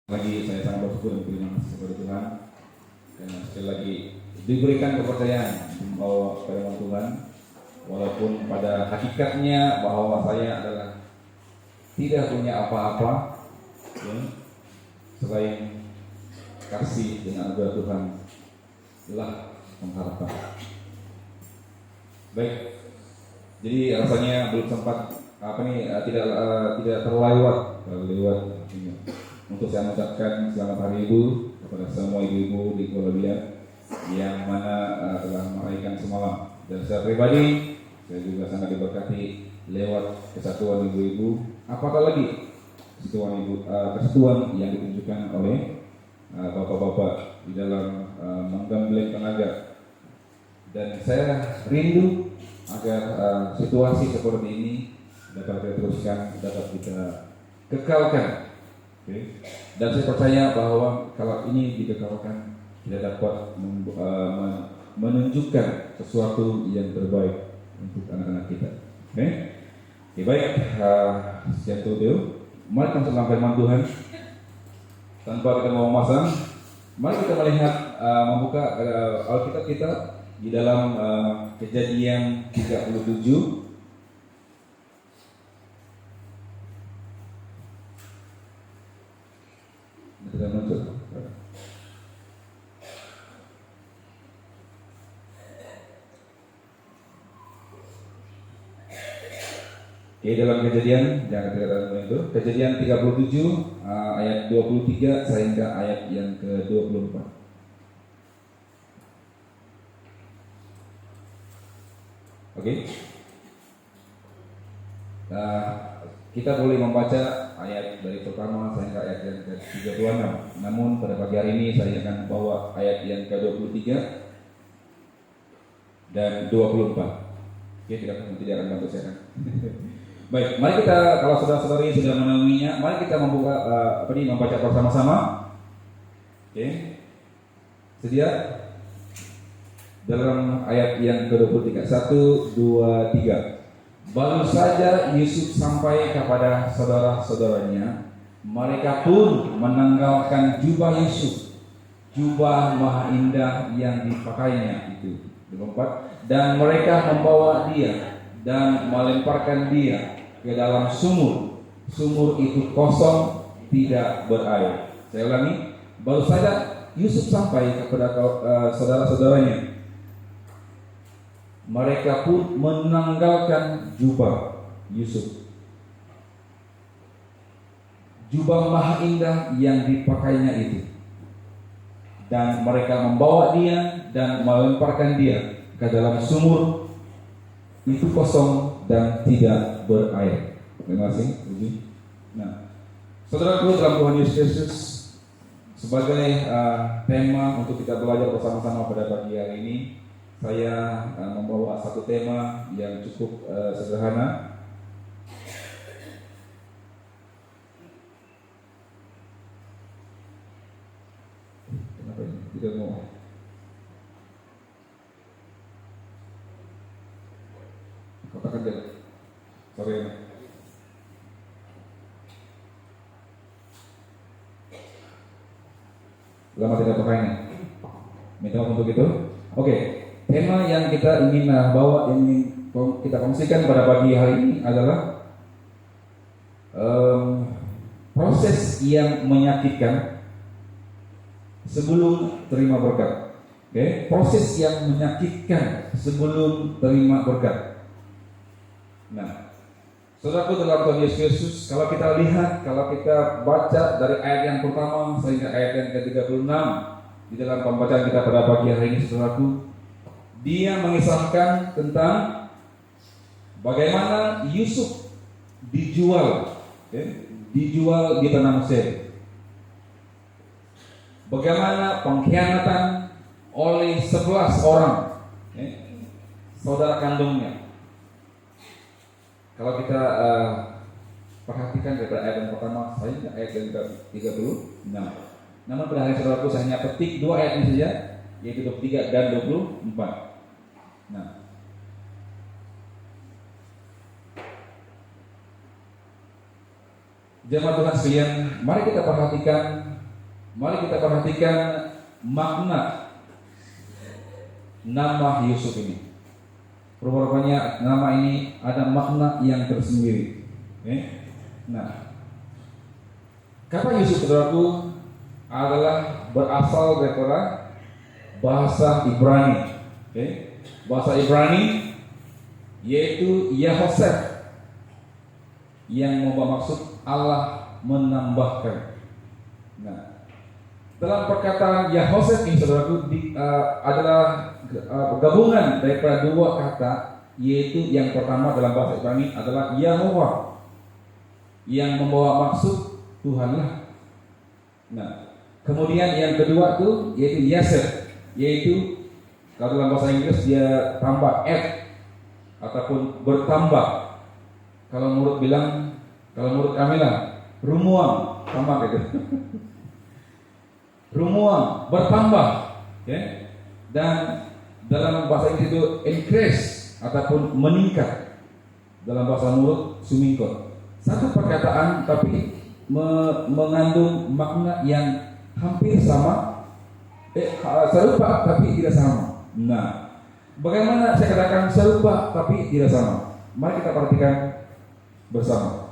Lagi saya sangat bersyukur dan terima kasih kepada Tuhan karena sekali lagi diberikan kepercayaan membawa firman Tuhan, walaupun pada hakikatnya bahwa saya adalah tidak punya apa-apa ya, selain kasih dan anugerah Tuhan lah pengharapan. Baik, jadi rasanya belum sempat tidak terlewat untuk saya mengucapkan selamat hari Ibu kepada semua ibu-ibu di Colombia yang mana telah merayakan semalam. Dan secara pribadi saya juga sangat diberkati lewat kesatuan ibu-ibu. Apakah lagi kesatuan yang ditunjukkan oleh bapak-bapak di dalam menggembleng tenaga. Dan saya rindu agar situasi seperti ini dapat kita teruskan, dapat kita kekalkan. Okay. Dan saya percaya bahwa kalau ini dikekalkan, kita dapat menunjukkan sesuatu yang terbaik untuk anak-anak kita. Okay, baik, sekian dulu. Mari kita dalam firman Tuhan. Tanpa kita mau memasang, mari kita melihat membuka Alkitab kita di dalam Kejadian 37. Tidak muncul. Oke, dalam Kejadian, jangan katakan itu. Kejadian 37 ayat 23 sehingga ayat yang ke-24. Oke. Kita boleh membaca ayat dari pertama sampai ayat yang ke-36. Namun pada pagi hari ini saya akan bawa ayat yang ke-23 dan 24. Oke, tidak akan bantu saya. Baik, mari kita, kalau saudara-saudari sudah menemuinya, mari kita membaca bersama-sama. Oke. Sedia? Dalam ayat yang ke-23. 1, 2, 3. Baru saja Yusuf sampai kepada saudara-saudaranya, mereka pun menanggalkan jubah Yusuf, jubah maha indah yang dipakainya itu. 24. Dan mereka membawa dia dan melemparkan dia ke dalam sumur. Sumur itu kosong, tidak berair. Saya ulangi, baru saja Yusuf sampai kepada saudara-saudaranya, mereka pun menanggalkan jubah Yusuf, jubah maha indah yang dipakainya itu, dan mereka membawa dia dan melemparkan dia ke dalam sumur itu kosong dan tidak berair. Terima kasih. Nah, saudaraku dalam Tuhan Yesus Kristus, sebagai tema untuk kita belajar bersama-sama pada pagi hari ini, saya membawa satu tema yang cukup sederhana. Kenapa ini? Tidak mau. Katakan dia. Sorry. Lama tidak pakainya. Minta untuk itu. Oke. Tema yang kita ingin bawa, yang ingin kita kongsikan pada pagi hari ini adalah proses yang menyakitkan sebelum terima berkat. Oke, proses yang menyakitkan sebelum terima berkat. Nah, saudaraku dalam Tuhan Yesus Kristus, kalau kita lihat, kalau kita baca dari ayat yang pertama sehingga ayat yang ke-36 di dalam pembacaan kita pada pagi hari ini, saudaraku, dia mengisahkan tentang bagaimana Yusuf dijual di tanah Mesir. Bagaimana pengkhianatan oleh 11 orang saudara kandungnya. Kalau kita perhatikan dari ayat yang pertama sampai ayat yang ke-36. Namun pada hari saudaraku saya hanya petik 2 ayat ini saja, yaitu 23 dan 24. Nah, Jemaat Tuhan sekalian, mari kita perhatikan makna nama Yusuf ini. Rupanya nama ini ada makna yang tersendiri. Nah, kata Yusuf, saudaraku, adalah berasal daripada bahasa Ibrani. Bahasa Ibrani yaitu Yahosef, yang membawa maksud Allah menambahkan. Nah, dalam perkataan Yahosef ini, saudaraku, adalah gabungan daripada dua kata, yaitu yang pertama dalam bahasa Ibrani adalah Yahovah, yang membawa maksud Tuhanlah. Nah, kemudian yang kedua itu yaitu Yasser, yaitu kalau dalam bahasa Inggris dia tambah add ataupun bertambah. Kalau menurut kami lah rumuang, tambah gitu. Rumuang, bertambah, dan dalam bahasa Inggris itu increase ataupun meningkat. Dalam bahasa mulut sumingkot. Satu perkataan tapi mengandung makna yang hampir sama, serupa tapi tidak sama. Nah, bagaimana saya katakan serupa tapi tidak sama? Mari kita perhatikan bersama.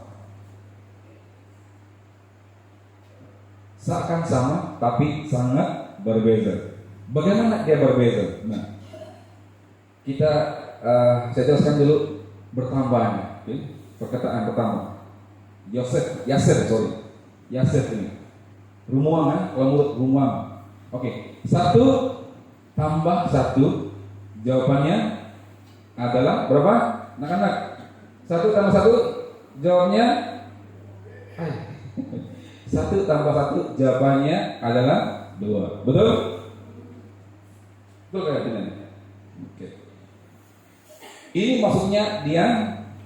Seakan sama tapi sangat berbeda. Bagaimana dia berbeda? Nah, saya jelaskan dulu bertambahnya. Perkataan pertama, Yasser ini rumuang, kalau menurut rumuang. Satu tambah satu, jawabannya adalah berapa, anak-anak? Satu tambah satu, jawabnya satu tambah satu, jawabannya adalah 2. Betul? Betul kayak gini. Ini maksudnya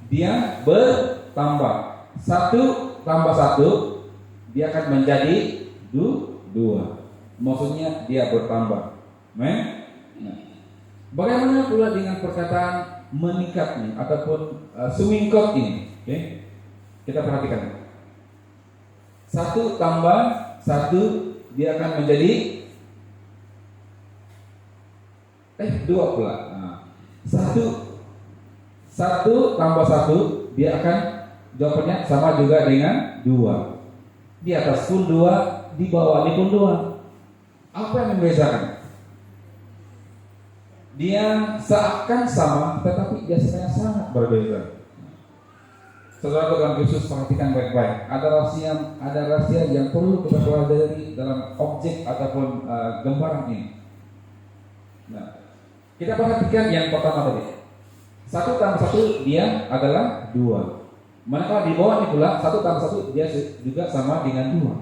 dia bertambah. Satu tambah satu, dia akan menjadi 2. Maksudnya dia bertambah. Nah, bagaimana pula dengan perkataan meningkat nih, ataupun sumingkot ini? Kita perhatikan. Satu tambah satu, dia akan menjadi 2 pula. Nah, satu tambah satu, dia akan jawabannya sama juga dengan 2. Di atas pun 2, di bawah ini pun 2. Apa yang membedakan? Dia seakan sama, tetapi dia sebenarnya sangat berbeda. Saudara dalam Yesus, perhatikan baik-baik. Ada rahasia yang perlu kita pelajari dalam objek ataupun gambaran ini. Nah, kita perhatikan yang pertama tadi. 1 tambah 1 dia adalah 2. Manakala di bawah ini pula 1 tambah 1 dia juga sama dengan 2.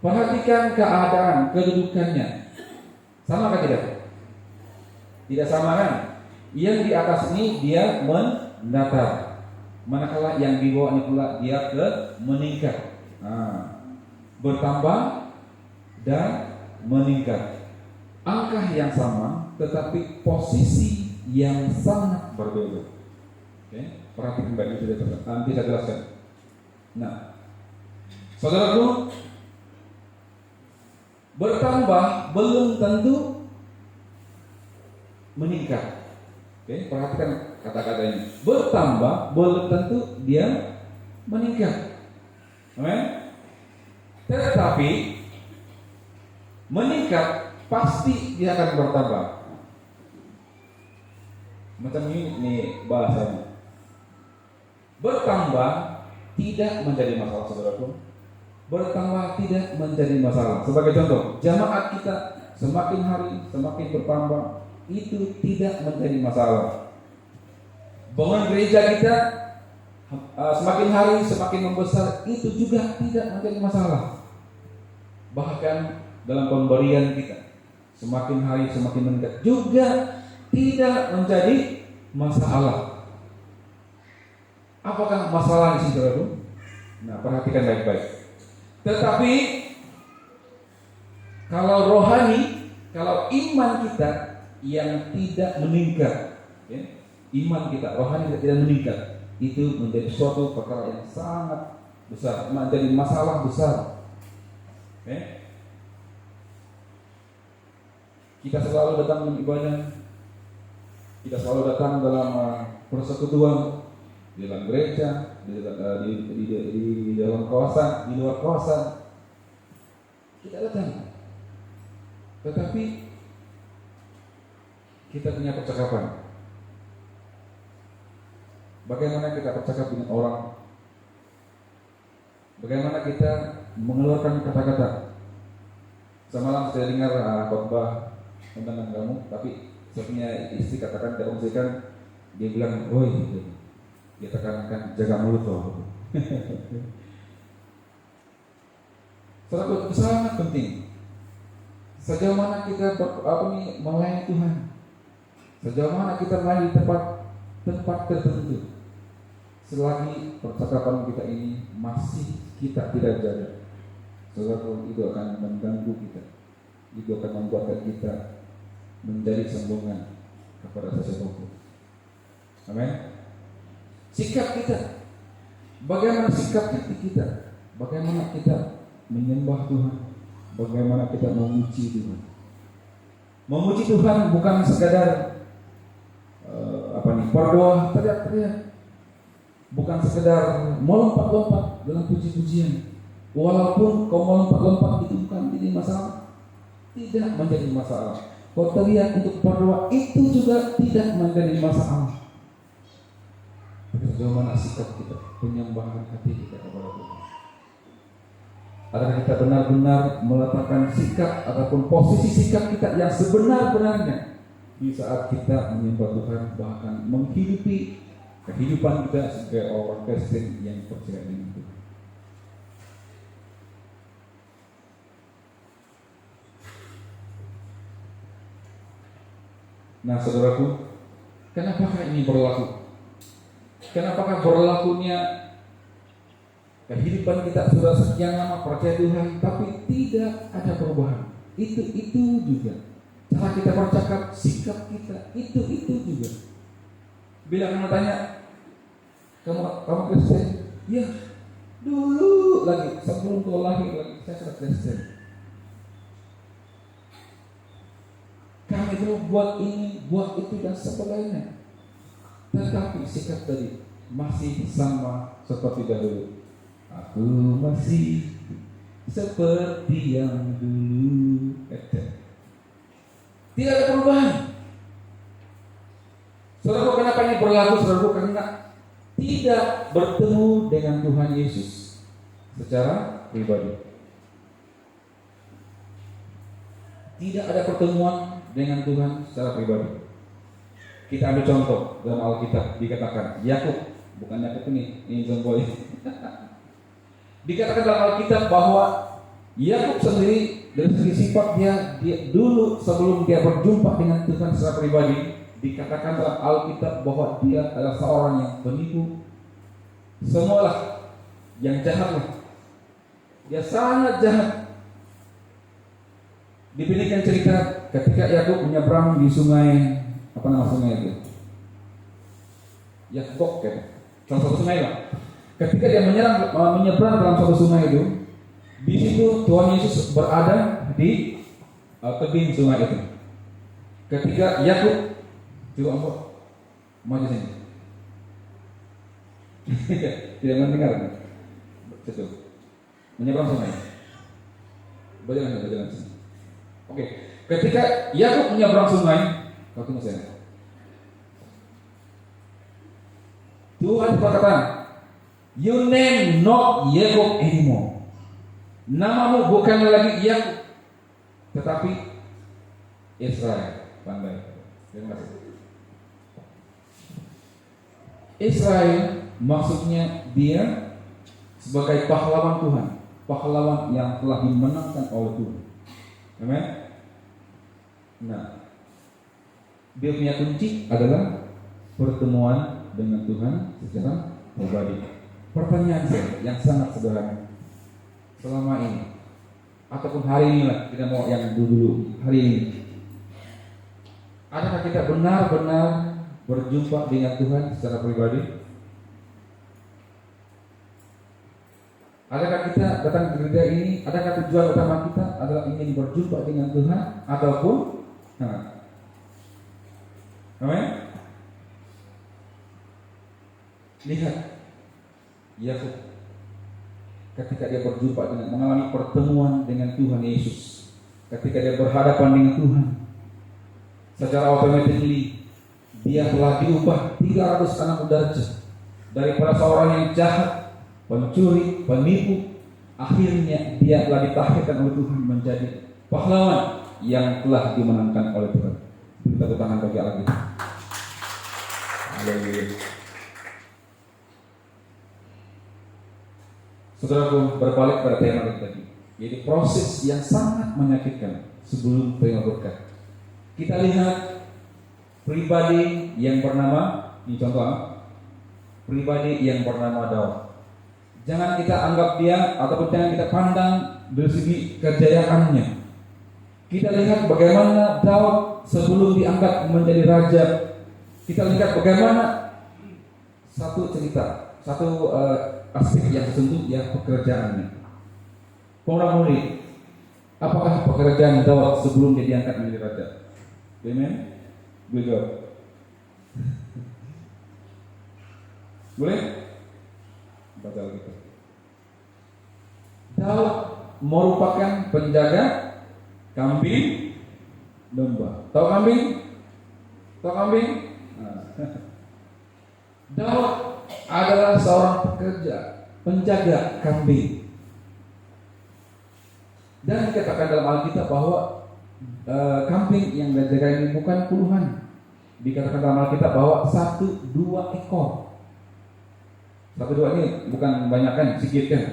Perhatikan keadaan, kedudukannya. Sama atau tidak? Tidak sama kan? Yang di atas ini dia mendatar. Manakala yang di bawah ini pula dia meningkat. Bertambah dan meningkat. Angka yang sama tetapi posisi yang sangat berbeda. Perhatikan baik-baik, nanti saya jelaskan. Nah, saudaraku, bertambah belum tentu meningkat. Perhatikan kata-kata ini. Bertambah belum tentu dia meningkat. Amen. Tetapi meningkat pasti dia akan bertambah. Macam ini bahasanya. Bertambah tidak menjadi masalah, saudaraku. Bertambah tidak menjadi masalah. Sebagai contoh, jamaat kita semakin hari semakin bertambah, itu tidak menjadi masalah. Bangunan gereja kita semakin hari semakin membesar, itu juga tidak menjadi masalah. Bahkan dalam pemberian kita semakin hari semakin meningkat, juga tidak menjadi masalah. Apakah masalah di sini, saudaraku? Nah, perhatikan baik-baik. Tetapi kalau rohani, kalau iman kita yang tidak meningkat, iman kita rohani tidak meningkat, itu menjadi suatu perkara yang sangat besar, menjadi masalah besar. Kita selalu datang beribadah, kita selalu datang dalam persekutuan di dalam gereja, di dalam kawasan, di luar kawasan. Kita datang, tetapi kita punya percakapan. Bagaimana kita bercakap dengan orang? Bagaimana kita mengeluarkan kata-kata? Semalam saya dengar khotbah tentang kamu, tapi saya punya istri katakan, dia bilang, woi, dia tekankan jaga mulut loh. Saudara, sangat penting. Sejauh mana kita melayani Tuhan, sejauh mana kita melayani tempat tertentu, selagi percakapan kita ini masih kita tidak jaga, saudara, itu akan mengganggu kita, itu akan membuat kita menjadi sombongan kepada sesuatu. Amin. Sikap kita, bagaimana sikap kita, bagaimana kita menyembah Tuhan, bagaimana kita memuji Tuhan. Memuji Tuhan bukan sekadar berdoa teriak-teriak, bukan sekedar melompat-lompat dalam puji-pujian. Walaupun kau melompat-lompat itu bukan jadi masalah, tidak menjadi masalah. Kau teriak untuk berdoa itu juga tidak menjadi masalah. Bagaimana sikap kita, penyembahan hati kita kepada Tuhan? Adakah kita benar-benar meletakkan sikap ataupun posisi sikap kita yang sebenar-benarnya di saat kita menyembah Tuhan, bahkan menghidupi kehidupan kita sebagai orang Kristen yang percaya dengan Tuhan? Nah, saudaraku, kenapakah ini berlaku? Kenapakah berlakunya kehidupan kita sudah sekian lama percaya Tuhan, tapi tidak ada perubahan? Itu juga. Cara kita bercakap, sikap kita, itu juga. Bila kamu tanya, kamu Kristen? Ya, dulu lagi sebelum kau lahir lagi saya sudah Kristen. Kami dulu buat ini, buat itu dan sebagainya. Tetapi sikap tadi masih sama seperti dahulu. Aku masih seperti yang dulu. Tidak ada perubahan. Saudaraku, kenapa ini berlaku? Saudaraku, karena tidak bertemu dengan Tuhan Yesus secara pribadi. Tidak ada pertemuan dengan Tuhan secara pribadi. Kita ambil contoh dalam Alkitab, dikatakan Yakub, bukan Yakub ini Zomboy. Dikatakan dalam Alkitab bahwa Yakub sendiri dari segi sifat dia dulu sebelum dia berjumpa dengan Tuhan secara pribadi, dikatakan dalam Alkitab bahwa dia adalah seorang yang penipu, semualah yang jahat lah. Dia sangat jahat. Diberikan cerita ketika Yakub menyeberang di sungai, apa nama sungai itu? Yakub, salah satu sungai lah. Ketika dia menyeberang dalam satu sungai itu, di situ Tuhan Yesus berada di tebing sungai itu. Ketika Yakub, coba maju sini. Tidak mendengar. Situ. Menyeberang sungai. Berjalan sini. Oke, ketika Yakub menyeberang sungai, kau tunggu saya. Tuhan berkata, "You name not Yakub anymore." Namamu bukan lagi Yakub, tetapi Israel. Pandai. Terima kasih. Israel maksudnya dia sebagai pahlawan Tuhan, pahlawan yang telah dimenangkan oleh Tuhan. Amen. Nah, dia punya kunci adalah pertemuan dengan Tuhan secara pribadi. Pertanyaan saya yang sangat sederhana, selama ini ataupun hari ini lah, kita mau yang dulu hari ini, adakah kita benar-benar berjumpa dengan Tuhan secara pribadi? Adakah kita datang ke gereja ini? Adakah tujuan utama kita adalah ingin berjumpa dengan Tuhan ataupun amin? Lihat Yakub ketika dia berjumpa dengan mengalami pertemuan dengan Tuhan Yesus, ketika dia berhadapan dengan Tuhan, secara otomatis dia telah diubah 360 derajat daripada seorang yang jahat, pencuri, penipu. Akhirnya dia telah ditahirkan oleh Tuhan menjadi pahlawan yang telah dimenangkan oleh Tuhan. Kita tepuk tangan bagi Allah kita. Haleluya. Saudaraku, berbalik pada tema kita tadi, yaitu proses yang sangat menyakitkan sebelum terima berkat. Kita lihat pribadi yang bernama, ini contoh, pribadi yang bernama Daud. Jangan kita anggap dia ataupun jangan kita pandang dari segi kejayaannya. Kita lihat bagaimana Daud sebelum diangkat menjadi raja. Kita lihat bagaimana satu cerita, satu aspek yang tersentuh, ya pekerjaannya. Pemuda-pemudi, apakah pekerjaan Daud sebelum dia diangkat menjadi raja? Amen. Boleh jawab? Boleh? Baca kita. Daud merupakan penjaga kambing domba. Tahu kambing? Tahu kambing? Daud adalah seorang pekerja, penjaga kambing. Dan dikatakan dalam Alkitab bahwa kambing yang dijaga ini bukan puluhan. Dikatakan dalam Alkitab bahwa 1-2 ekor. 1-2 ini bukan banyak kan, sedikit kan.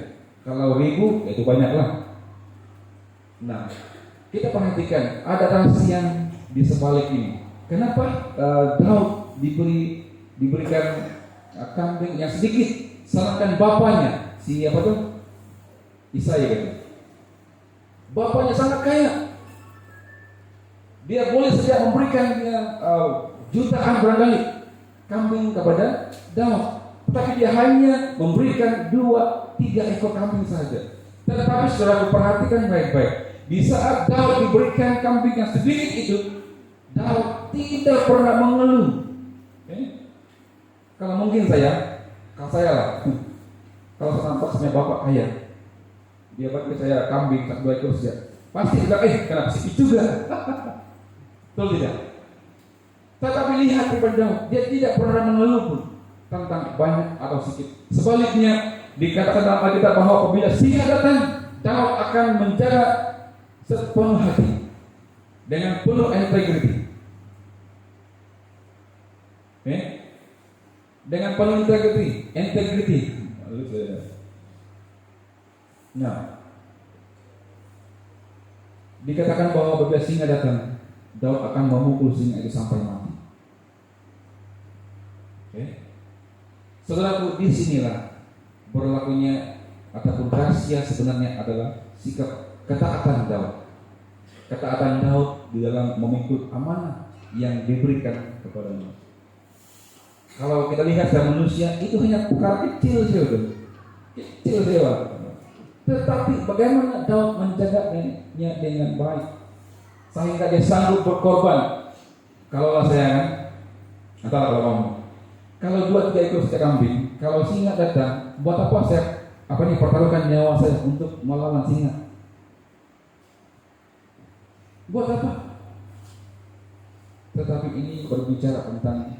Kalau 1000 itu banyak lah. Nah, kita perhatikan ada rahasia di sebalik ini. Kenapa Daud diberikan kambing yang sedikit, sedangkan bapaknya siapa tuh? Isai gitu. Bapaknya sangat kaya. Dia boleh saja memberikan jutaan barangkali kambing kepada Daud, tetapi dia hanya memberikan 2-3 ekor kambing saja. Tetapi saudara perhatikan baik-baik, di saat Daud diberikan kambing yang sedikit itu, Daud tidak pernah mengeluh. Kalau mungkin kalau saya lah, kalau saya nampak sama bapak kaya, dia bagi saya kambing 2 ekor saja, pasti bilang, kenapa sedikit juga? Betul tidak? Tetapi lihat kepada Daud, dia tidak pernah mengeluh pun tentang banyak atau sedikit. Sebaliknya, dikatakan dalam Alkitab bahwa apabila singa datang, Daud akan menjaga sepenuh hati dengan penuh integriti. Dengan penuh integriti. Nah, dikatakan bahwa apabila singa datang, Daud akan memukul singa itu sampai mati. Saudaraku, disinilah berlakunya ataupun rahasia sebenarnya adalah sikap ketaatan Daud. Ketaatan Daud di dalam memikul amanah yang diberikan kepadanya. Kalau kita lihat dari manusia itu hanya perkara kecil saja, tetapi bagaimana Daud menjaganya dengan baik sehingga dia sanggup berkorban. Kalau saya kan, atau kalau kamu, kalau 2-3 ekor setiap kambing, kalau singa datang, buat apa saya pertaruhkan nyawa saya untuk melawan singa? Buat apa? Tetapi ini berbicara tentang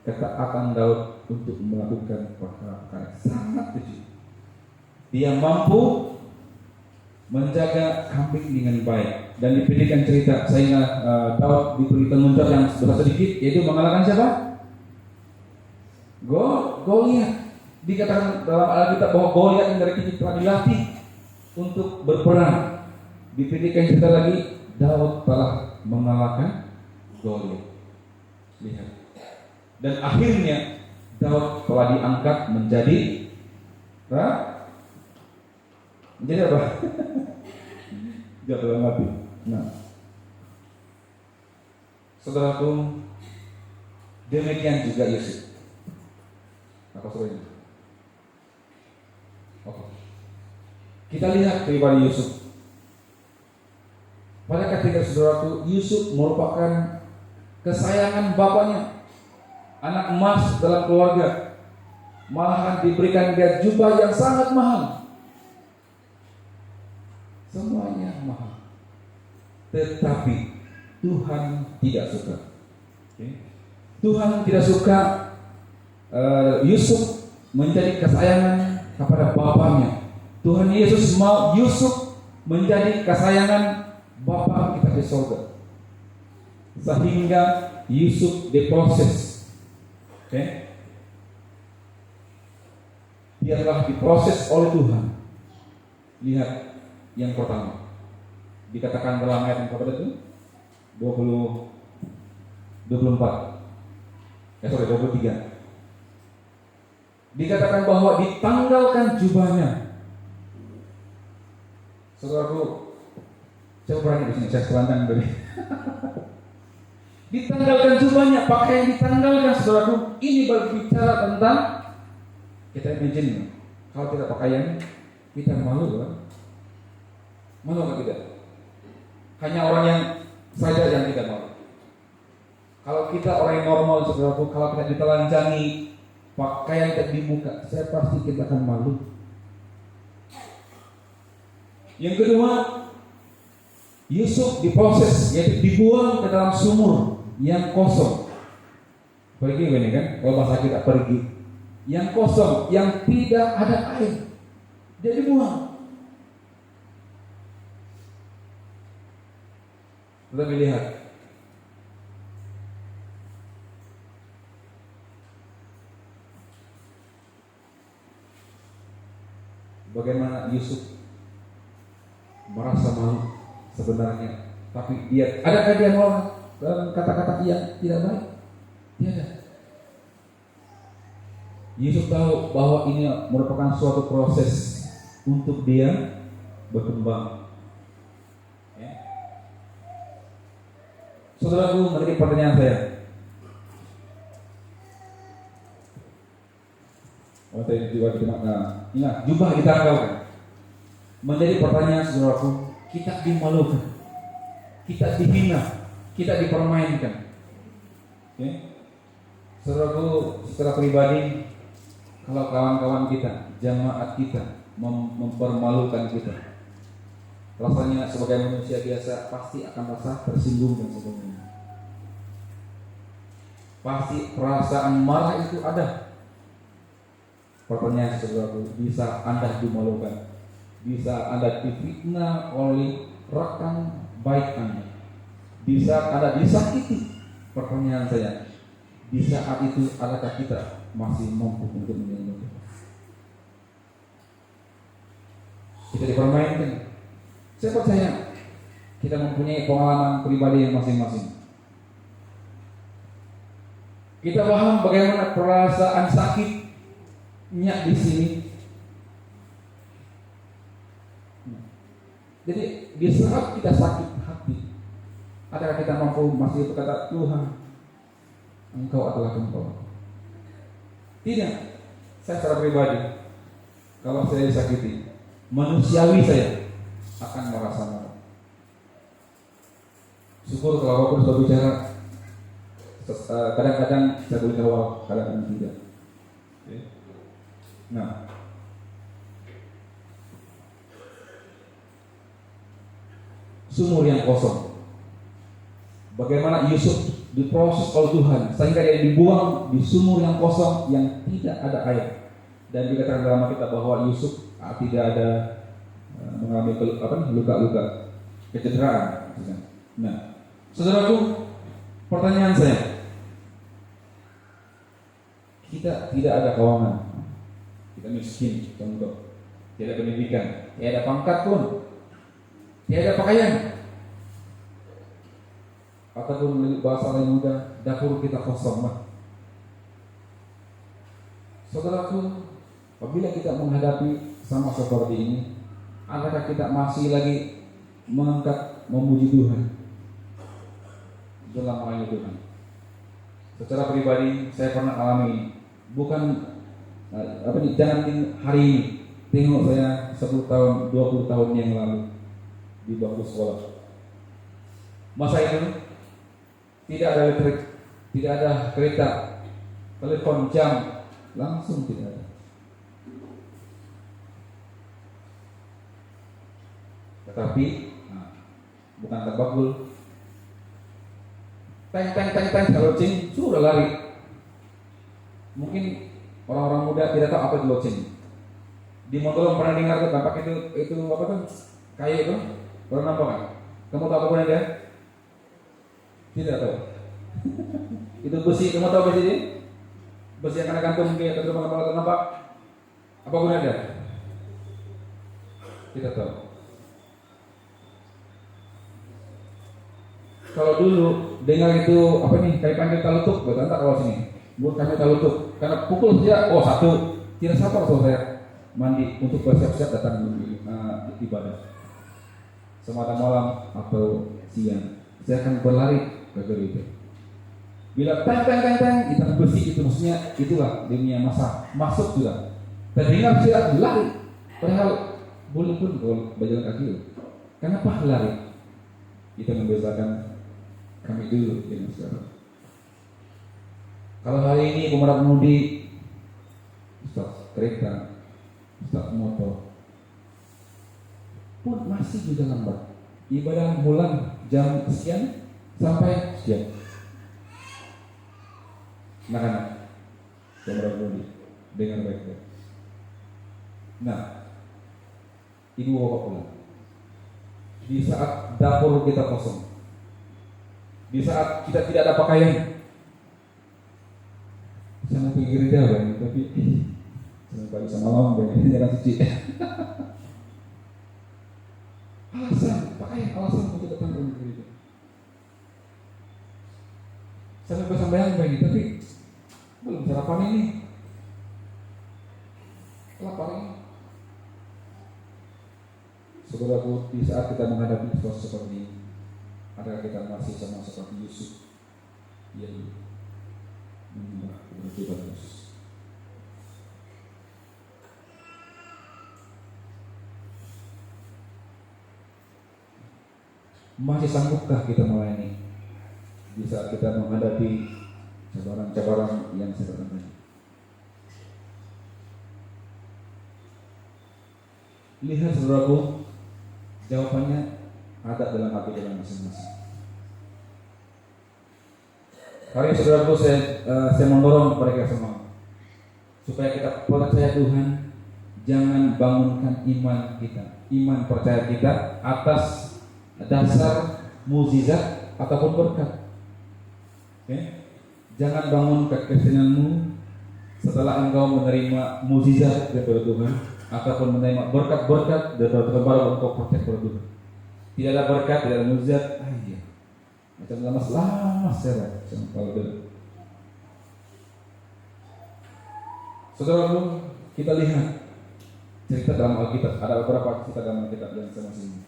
ketaatan Daud untuk melakukan perkara-perkara sangat kecil. Dia mampu menjaga kambing dengan baik. Dan dipilihkan cerita sehingga Daud diberi tanggung jawab yang sebesar sedikit, yaitu mengalahkan siapa? Goliat. Dikatakan dalam Alkitab bahwa Goliat yang dari kecil telah dilatih untuk berperang. Dipilihkan cerita lagi, Daud telah mengalahkan Goliat. Lihat. Dan akhirnya Daud telah diangkat menjadi apa? Jatuh mati. Nah, saudaraku, demikian juga Yusuf. Apa suruhnya? Kita lihat pribadi Yusuf. Pada ketika saudaraku, Yusuf merupakan kesayangan bapaknya, anak emas dalam keluarga. Malahan diberikan dia jubah yang sangat mahal. Semuanya mahal. Tetapi Tuhan tidak suka. Tuhan tidak suka Yusuf menjadi kesayangan kepada bapaknya. Tuhan Yesus mau Yusuf menjadi kesayangan Bapa kita di surga, sehingga Yusuf diproses. Dia telah diproses oleh Tuhan. Lihat yang pertama, dikatakan dalam ayat yang keberapa itu? 24. 23. Dikatakan bahwa ditanggalkan jubahnya. Saudaraku, saya berani di sini, saya selanjang dari. Ditanggalkan jubahnya, pakaian ditanggalkan, saudaraku. Ini berbicara tentang kita imagine, kalau tidak pakaian, kita malu, kan? Malu atau tidak? Hanya orang yang saja yang tidak malu. Kalau kita orang yang normal, saudaraku, kalau kita ditelanjangi, pakaian tidak dibuka, saya pasti kita akan malu. Yang kedua, Yusuf diproses, yaitu dibuang ke dalam sumur yang kosong. Pergi ini kan, kalau bahasa kita pergi, yang kosong, yang tidak ada air, dia dibuang. Lebih lihat, bagaimana Yusuf merasa malu sebenarnya, tapi dia adakah dia mau dalam kata-kata yang tidak baik? Tidak. Yusuf tahu bahwa ini merupakan suatu proses untuk dia berkembang. Saudaraku, menjadi pertanyaan saya. Tadi juga dimakna. Ingat, jubah ditanggalkan. Menjadi pertanyaan saudaraku, kita dimalukan, kita dihina, kita dipermainkan. Saudaraku, secara pribadi, kalau kawan-kawan kita, jamaat kita mempermalukan kita, rasanya sebagai manusia biasa pasti akan merasa tersinggung dan sebagainya. Pasti perasaan marah itu ada. Pertanyaan saudaraku, bisa Anda dimalukan, bisa Anda difitnah oleh rekan baik Anda, bisa Anda disakiti. Pertanyaan saya, di saat itu adakah kita masih mampu untuk menyembuhkan? Kita dipermainkan. Saya percaya kita mempunyai pengalaman pribadi yang masing-masing. Kita paham bagaimana perasaan sakitnya di sini. Jadi di saat kita sakit hati, adakah kita mampu masih berkata, Tuhan, Engkau adalah Engkau? Tidak. Saya secara pribadi, kalau saya disakiti, manusiawi saya akan merasa marah. Syukur kalau aku sudah bicara, kadang-kadang saya boleh kawal, kadang-kadang tidak. Nah, sumur yang kosong. Bagaimana Yusuf diproses oleh Tuhan sehingga dia dibuang di sumur yang kosong yang tidak ada air. Dan dikatakan dalam kita bahwa Yusuf tidak ada mengalami luka-luka, kecederaan. Nah, saudaraku, pertanyaan saya, kita tidak ada keuangan, kita miskin, contoh, tidak ada pendidikan, tidak ada pangkat pun, tidak ada pakaian, ataupun bahasa lain mudah, dapur kita kosong. Saudaraku, apabila kita menghadapi sama seperti ini, adakah kita masih lagi mengangkat memuji Tuhan dalam melayani Tuhan? Secara pribadi saya pernah alami, bukan jangan hari ini, tengok saya 10 tahun, 20 tahun yang lalu di bangku sekolah. Masa itu tidak ada listrik, tidak ada kereta, telepon, jam, langsung tidak ada. Tetapi bukan terbakul, teng kalau loceng sudah lari. Mungkin orang-orang muda tidak tahu apa itu loceng. Di motor pernah dengar tuh tampak itu apa tuh? Kayu itu, pernah nampak kan? Kamu tahu apa pun dia? Tidak tahu. Itu besi, kamu tahu besi ini? Besi yang kena gantung ke tempat nampak? Apa pun ada? Tidak tahu. Kalau dulu dengar itu apa nih? Kayak panggil talutuk, betul tak kalau sini? Buat kami talutuk. Karena pukul saja, satu. Tidak sabar saya mandi untuk bersiap-siap datang ibadah. Semata malam atau siang, saya akan berlari ke gereja. Bila teng, itu besi itu maksudnya itulah dunia masa masuk juga. Terdengar siap lari. Padahal boleh pun kalau berjalan kaki. Kenapa lari? Kita membedakan kami dulu dengan sekarang. Kalau hari ini pemuda-pemudi, Ustaz kereta, Ustaz motor, pun masih juga lambat. Ibadah bulan jam sekian sampai sekian. Anak-anak, pemuda-pemudi, dengar baik-baik. Nah, ibu bapak pulang. Di saat dapur kita kosong, di saat kita tidak ada pakaian, saya mau pergi gereja bang, tapi saya balik sama malam bang, jangan suci. Alasan untuk datang ke gereja. Saya mau bersambayan bang, tapi belum sarapan ini, lapar ini. Saudaraku, di saat kita menghadapi situasi seperti ini, adakah kita masih sama seperti Yusuf yang menyembah kepada Tuhan Yesus? Masih sanggupkah kita melayani di saat kita menghadapi cabaran-cabaran yang seperti ini? Lihat saudaraku, jawabannya ada dalam hati dalam masing-masing. Hari ini saudaraku, saya mendorong kepada kita semua supaya kita percaya Tuhan, jangan bangunkan iman kita, iman percaya kita atas dasar mukjizat ataupun berkat. Jangan bangun kekristenanmu setelah engkau menerima mukjizat daripada Tuhan ataupun menerima berkat-berkat daripada Tuhan baru engkau percaya kepada Tuhan. Tidak ada berkat, tidak ada mukjizat, macam lama secara kalau dulu. Saudara, kita lihat cerita dalam Alkitab. Ada beberapa cerita dalam Alkitab yang sama-sama.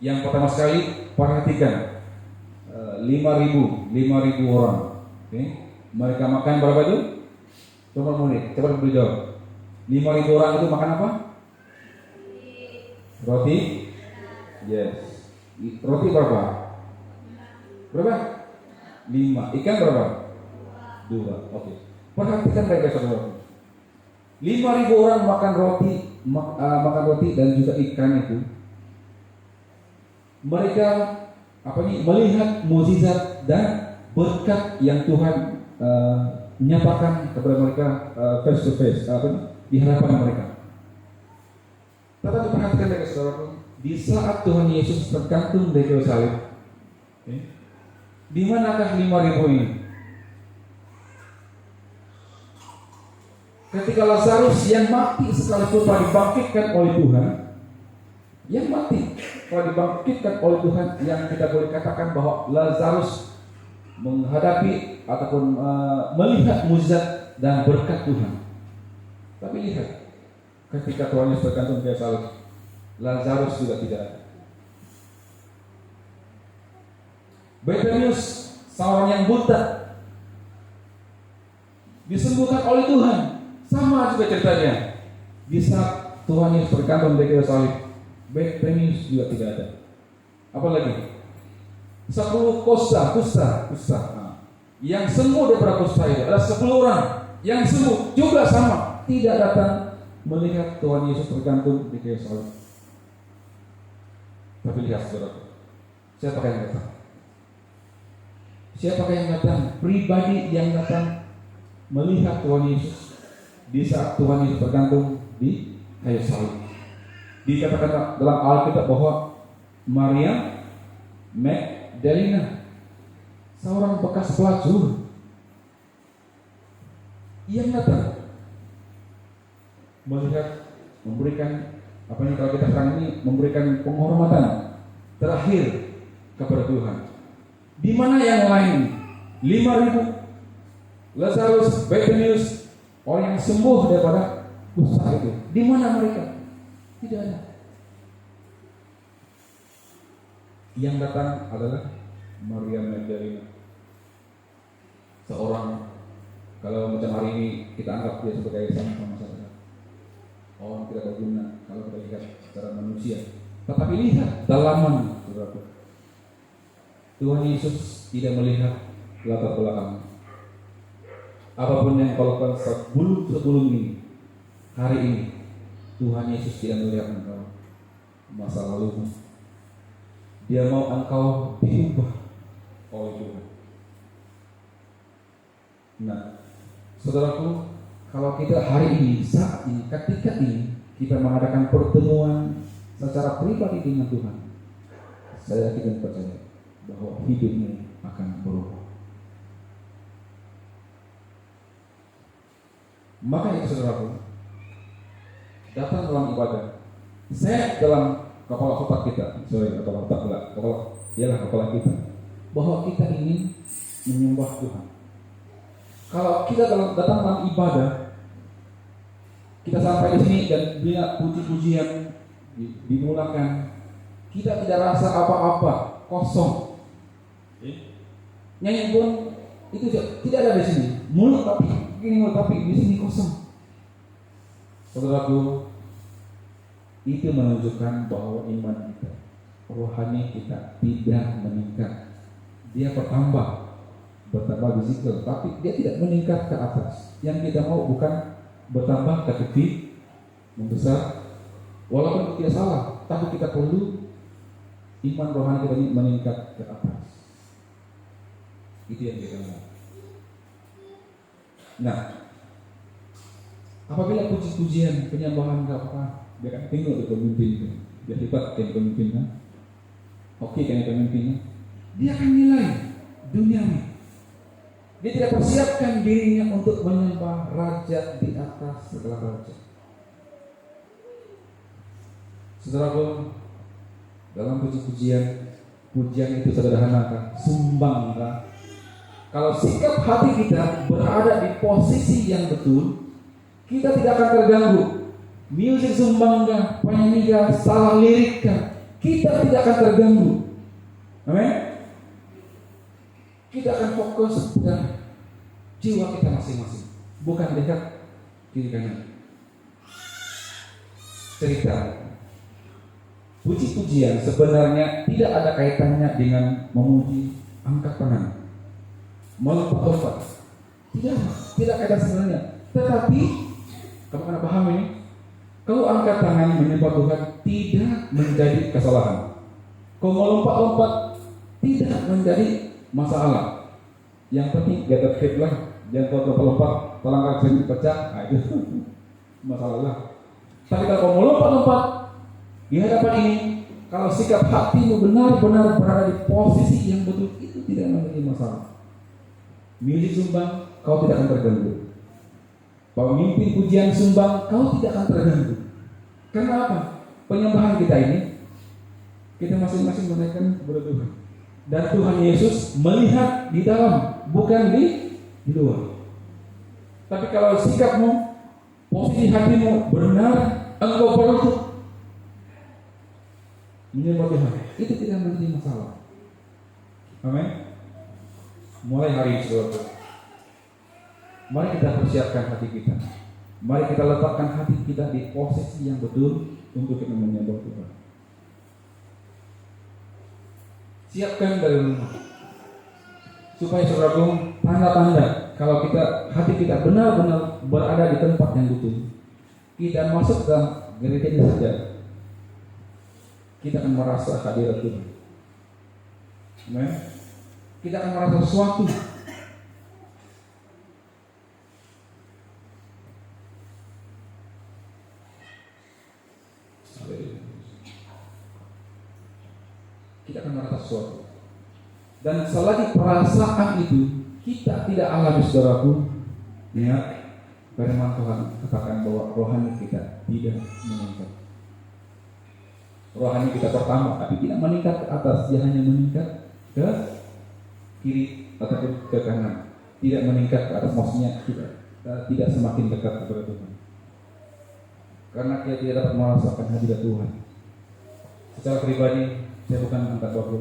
Yang pertama sekali, perhatikan 5.000 orang. Mereka makan berapa itu? Coba mulai, coba berjawab. 5.000 orang itu makan apa? Roti? Yes. Roti berapa? Berapa? 5. Ikan berapa? 2. Oke. Perhatikan baik-baik saudara. 5.000 orang makan roti dan juga ikan itu. Mereka melihat mukjizat dan berkat yang Tuhan menyatakan kepada mereka face to face, di hadapan mereka. Tetapi perhatikan baik saudara, di saat Tuhan Yesus tergantung dari kayu salib, di manakah 5.000 ini? Ketika Lazarus yang mati sekalipun telah dibangkitkan oleh Tuhan, yang mati telah dibangkitkan oleh Tuhan, yang kita boleh katakan bahwa Lazarus menghadapi ataupun melihat mukjizat dan berkat Tuhan. Tapi lihat, ketika Tuhan Yesus tergantung di kayu salib, Lazarus juga tidak ada. Bartimeus, seorang yang buta, disembuhkan oleh Tuhan. Sama juga ceritanya. Di saat Tuhan Yesus bergantung di kayu salib, bed premis juga tidak ada. Apalagi 10 kusta. Nah, yang sembuh daripada kusta itu ada 10 orang yang sembuh juga sama, tidak datang melihat Tuhan Yesus bergantung di kayu salib. Tapi lihat saudara, siapa yang datang? Siapa yang datang? Pribadi yang datang melihat Tuhan Yesus di saat Tuhan Yesus bergantung di kayu salib. Dikatakan dalam Alkitab bahwa Maria Magdalena, seorang bekas pelacur, yang datang melihat, memberikan apa yang kalau kita sekarang ini memberikan penghormatan terakhir kepada Tuhan. Di mana yang lain? 5.000 Lazarus, Bartimeus, orang yang sembuh daripada kusta itu. Di mana mereka? Tidak ada. Yang datang adalah Maria Magdalena, seorang, kalau macam hari ini kita anggap dia sebagai sampah masyarakat, orang tidak berguna kalau kita lihat secara manusia. Tetapi lihat dalaman, saudara. Tuhan Yesus tidak melihat latar belakang. Apapun yang kau lakukan sebelum ini, hari ini, Tuhan Yesus tidak melihat engkau masa lalumu. Dia mau engkau diubah oleh Tuhan. Nah, saudaraku, kalau kita hari ini, saat ini, ketika ini kita mengadakan pertemuan secara pribadi dengan Tuhan, saya yakin dan percaya bahwa hidupmu akan berubah. Maka itu saudaraku, datang dalam ibadah. Saya dalam kepala otak kita, kepala otak enggak, kepala kita, bahwa kita ingin menyembah Tuhan. Kalau kita datang dalam ibadah, kita sampai di sini dan bila puji-pujian dimulakan, kita tidak rasa apa-apa, kosong. Nyanyi pun itu tidak ada di sini. Mulut tapi di sini kosong. Saudaraku, itu menunjukkan bahwa iman kita, rohani kita tidak meningkat. Dia bertambah fisikal, tapi dia tidak meningkat ke atas. Yang kita mau bukan bertambah ke tinggi, membesar. Walaupun tidak salah, tapi kita perlu iman rohani kita ini meningkat ke atas. Itu yang kita mau. Nah, apabila puji-pujian, penyembahan enggak apa-apa, dia akan tengok di pemimpin itu. Dia hebat kan pemimpinnya, oke kan pemimpinnya. Dia akan nilai duniawi. Dia tidak persiapkan dirinya untuk menyembah raja di atas segala raja. Saudaraku, dalam puji-pujian, pujian itu sederhana kan, sumbang kan. Kalau sikap hati kita berada di posisi yang betul, kita tidak akan terganggu. Musik sumbang kah, penyanyi kah, salah lirik kah, kita tidak akan terganggu. Amin. Kita akan fokus pada jiwa kita masing-masing, bukan lihat kiri kanan. Cerita puji-pujian sebenarnya tidak ada kaitannya dengan memuji angkat tangan, melompat-lompat. Tidak kaitan sebenarnya. Tetapi kamu akan paham ini, kalau angkat tangan menyembah Tuhan tidak menjadi kesalahan. Kalau melompat-lompat tidak menjadi masalah. Yang penting get fit lah, jangan lompat-lompat, telangkap sendiri pecah, nah itu masalah lah. Tapi kalau mau lompat-lompat di hadapan ini, kalau sikap hatimu benar-benar berada di posisi yang betul, itu tidak menjadi masalah. Musik sumbang, kau tidak akan terganggu. Pemimpin pujian sumbang, kau tidak akan terganggu. Karena apa? Penyembahan kita ini, kita masing-masing menaikkan kepada Tuhan. Dan Tuhan Yesus melihat di dalam, bukan di luar. Tapi kalau sikapmu, posisi hatimu benar, engkau perlu menyembah Tuhan, itu tidak menjadi masalah. Amin. Mulai hari ini, saudara, mari kita persiapkan hati kita. Mari kita letakkan hati kita di posisi yang betul untuk kita menyembah Tuhan. Siapkan dari rumah, supaya saudaraku, tanda-tanda kalau hati kita benar-benar berada di tempat yang betul. Kita masuk ke gereja ini saja, kita akan merasa hadirat Tuhan. Amen. Kita akan merasa sesuatu. Kita akan merasa sesuatu. Dan selagi perasaan itu kita tidak alami, saudaraku, ingat firman Tuhan katakan bahwa rohani kita tidak meningkat. Rohani kita pertama, tapi tidak meningkat ke atas, dia hanya meningkat ke kiri ataupun ke kanan. Tidak meningkat ke atas, maksudnya kita tidak semakin dekat kepada Tuhan. Karena kita tidak dapat merasakan hadirat Tuhan. Secara pribadi, saya bukan angkat bau.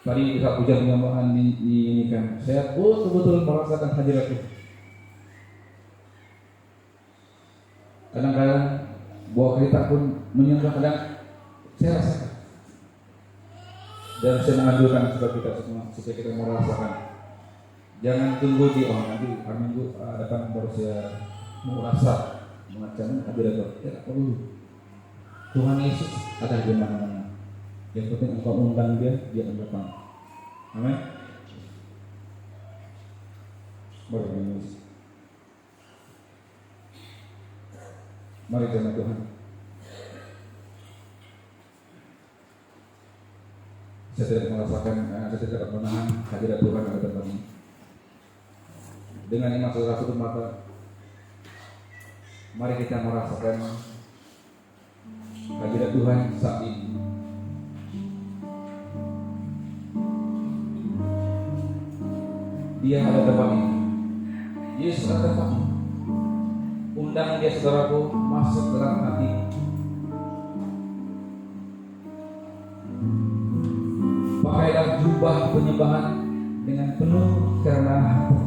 Tadi saat ujian penyembahan ini kan, saya betul-betul merasakan hadirat Tuhan. Kadang-kadang bawa kereta pun menyembah, kadang saya rasakan. Dan saya menganjurkan supaya kita semua, supaya kita merasakan. Jangan tunggu di nanti hari Minggu datang baru saya merasa mengacaukan hadirat Tuhan. Tidak perlu. Tuhan Yesus ada di mana-mana. Yang penting engkau undang dia akan datang. Amin. Mari jemaat Tuhan. Saya tidak merasakan, saya tidak menahan hadirat Tuhan pada tempat ini. Dengan iman saudara tutup mata, mari kita merasakan hadirat Tuhan saat ini. Dia ada tempat ini. Yesus ada tempat ini. Undang dia, saudaraku, masuk dalam hati. Pakailah jubah penyembahan dengan penuh kerendahan hati.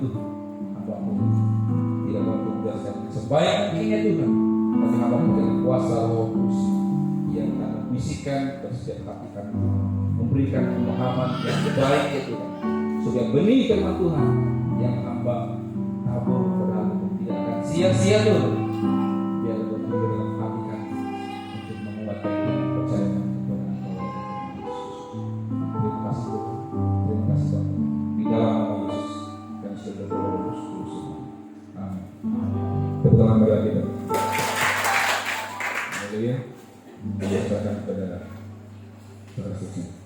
itu hamba-Mu tidak mampu menjelaskan sebaik mungkinnya Tuhan, tapi hamba-Mu dengan kuasa Roh Kudus yang akan membisikkan ke setiap hati kami, memberikan pemahaman yang baik ya Tuhan, supaya benih firman Tuhan yang hamba tabur kepada Mu tidak akan sia-sia Tuhan, biar benih dalam hati kami untuk menguatkan percaya kepada Engkau. Terima kasih Tuhan, terima kasih Bapa, di dalam nama Yesus dan sudah berdoa terus. Amin. Tepuk tangan bagi kita. Haleluya. Diserahkan kepada Saudara Suci.